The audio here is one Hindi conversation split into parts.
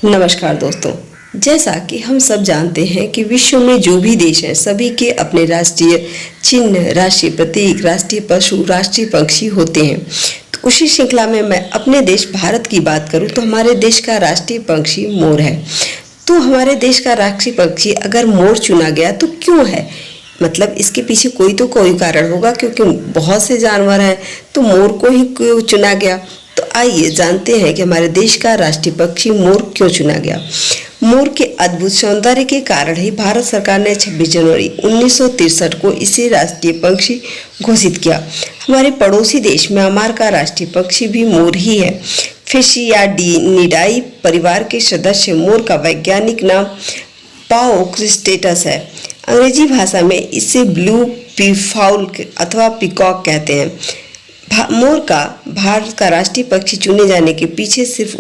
नमस्कार दोस्तों। जैसा कि हम सब जानते हैं कि विश्व में जो भी देश हैं सभी के अपने राष्ट्रीय चिन्ह, राष्ट्रीय प्रतीक, राष्ट्रीय पशु, राष्ट्रीय पक्षी होते हैं। तो उसी श्रृंखला में मैं अपने देश भारत की बात करूं तो हमारे देश का राष्ट्रीय पक्षी मोर है। तो हमारे देश का राष्ट्रीय पक्षी अगर मोर चुना गया तो क्यों है? मतलब इसके पीछे कोई कारण होगा, क्योंकि बहुत से जानवर हैं तो मोर को ही क्यों चुना गया। तो आइए जानते हैं कि हमारे देश का राष्ट्रीय पक्षी मोर क्यों चुना गया। मोर के अद्भुत सौंदर्य के कारण ही भारत सरकार ने 26 जनवरी 1963 को इसे राष्ट्रीय पक्षी घोषित किया। हमारे पड़ोसी देश म्यांमार का राष्ट्रीय पक्षी भी मोर ही है। फिशियाडीनिडाई परिवार के सदस्य मोर का वैज्ञानिक नाम पाओक्रिस्टेटस है। अंग्रेजी भाषा में इसे ब्लू पीफाउल अथवा पीकॉक कहते हैं। मोर का भारत का राष्ट्रीय पक्षी चुने जाने के पीछे सिर्फ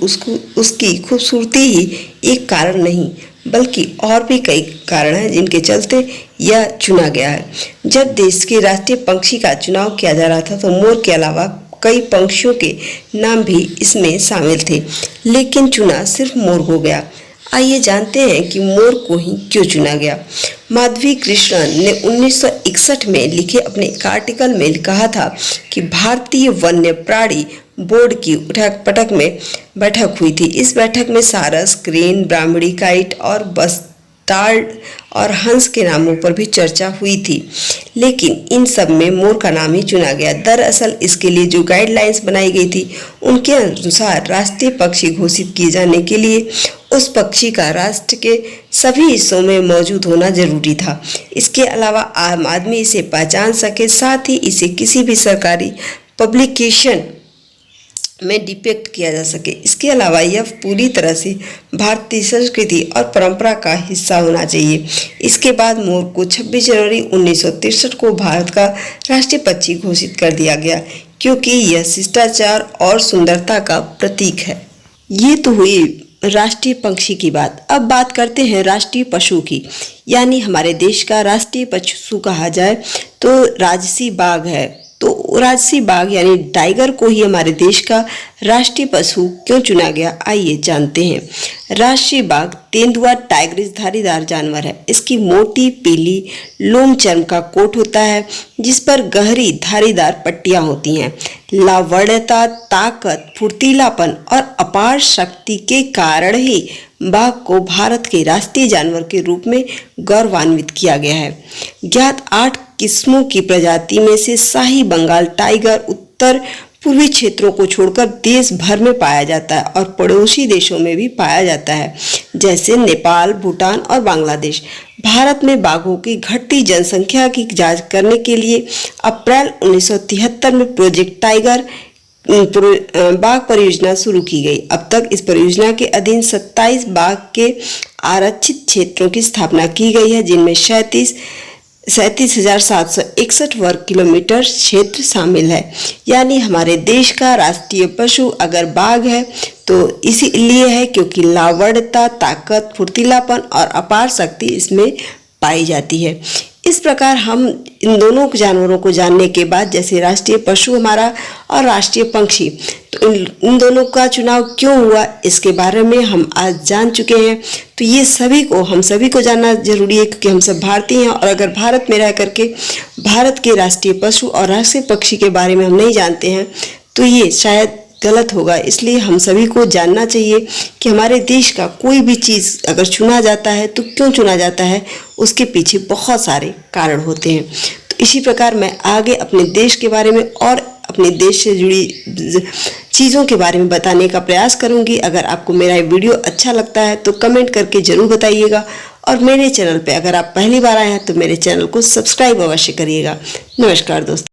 उसकी खूबसूरती ही एक कारण नहीं, बल्कि और भी कई कारण हैं जिनके चलते यह चुना गया है। जब देश के राष्ट्रीय पक्षी का चुनाव किया जा रहा था तो मोर के अलावा कई पंछियों के नाम भी इसमें शामिल थे, लेकिन चुना सिर्फ मोर हो गया। आइए जानते हैं कि मोर को ही क्यों चुना गया। माधवी कृष्णन ने 1961 में लिखे अपने एक आर्टिकल में कहा था कि भारतीय वन्य प्राणी बोर्ड की उठक पटक में बैठक हुई थी। इस बैठक में सारस, क्रेन, ब्राह्मणी, काइट और बस्टार्ड और हंस के नामों पर भी चर्चा हुई थी, लेकिन इन सब में मोर का नाम ही चुना गया। दरअसल इसके लिए जो गाइडलाइंस बनाई गई थी उनके अनुसार राष्ट्रीय पक्षी घोषित किए जाने के लिए उस पक्षी का राष्ट्र के सभी हिस्सों में मौजूद होना जरूरी था। इसके अलावा आम आदमी इसे पहचान सके, साथ ही इसे किसी भी सरकारी पब्लिकेशन में डिपिक्ट किया जा सके। इसके अलावा यह पूरी तरह से भारतीय संस्कृति और परंपरा का हिस्सा होना चाहिए। इसके बाद मोर को 26 जनवरी 1963 को भारत का राष्ट्रीय पक्षी घोषित कर दिया गया, क्योंकि यह शिष्टाचार और सुंदरता का प्रतीक है। ये तो हुई राष्ट्रीय पक्षी की बात। अब बात करते हैं राष्ट्रीय पशु की, यानी हमारे देश का राष्ट्रीय पशु कहा जाए तो राजसी बाघ है। तो राजसी बाघ यानी टाइगर को ही हमारे देश का राष्ट्रीय पशु क्यों चुना गया, आइए जानते हैं। राष्ट्रीय बाघ तेंदुआ टाइग्रिस धारीदार जानवर है। इसकी मोटी पीली लोम चर्म का कोट होता है जिस पर गहरी धारीदार पट्टियां होती हैं। लावण्यता, ताकत, फुर्तीलापन और अपार शक्ति के कारण ही बाघ को भारत के राष्ट्रीय जानवर के रूप में गौरवान्वित किया गया है। ज्ञात 8 किस्मों की प्रजाति में से शाही बंगाल टाइगर उत्तर पूर्वी क्षेत्रों को छोड़कर देश भर में पाया जाता है और पड़ोसी देशों में भी पाया जाता है, जैसे नेपाल, भूटान और बांग्लादेश। भारत में बाघों की घटती जनसंख्या की जांच करने के लिए अप्रैल 1973 में प्रोजेक्ट टाइगर बाघ परियोजना शुरू की गई। अब तक इस परियोजना के अधीन 27 बाघ के आरक्षित क्षेत्रों की स्थापना की गई है, जिनमें 37,761 वर्ग किलोमीटर क्षेत्र शामिल है। यानी हमारे देश का राष्ट्रीय पशु अगर बाघ है तो इसीलिए है क्योंकि लावण्यता, ताकत, फुर्तीलापन और अपार शक्ति इसमें पाई जाती है। इस प्रकार हम इन दोनों जानवरों को जानने के बाद, जैसे राष्ट्रीय पशु हमारा और राष्ट्रीय पक्षी, तो इन दोनों का चुनाव क्यों हुआ इसके बारे में हम आज जान चुके हैं। तो ये हम सभी को जानना जरूरी है, क्योंकि हम सब भारतीय हैं और अगर भारत में रह करके भारत के राष्ट्रीय पशु और राष्ट्रीय पक्षी के बारे में हम नहीं जानते हैं तो ये शायद गलत होगा। इसलिए हम सभी को जानना चाहिए कि हमारे देश का कोई भी चीज़ अगर चुना जाता है तो क्यों चुना जाता है, उसके पीछे बहुत सारे कारण होते हैं। तो इसी प्रकार मैं आगे अपने देश के बारे में और अपने देश से जुड़ी चीज़ों के बारे में बताने का प्रयास करूंगी। अगर आपको मेरा ये वीडियो अच्छा लगता है तो कमेंट करके ज़रूर बताइएगा, और मेरे चैनल पर अगर आप पहली बार आए हैं तो मेरे चैनल को सब्सक्राइब अवश्य करिएगा। नमस्कार दोस्तों।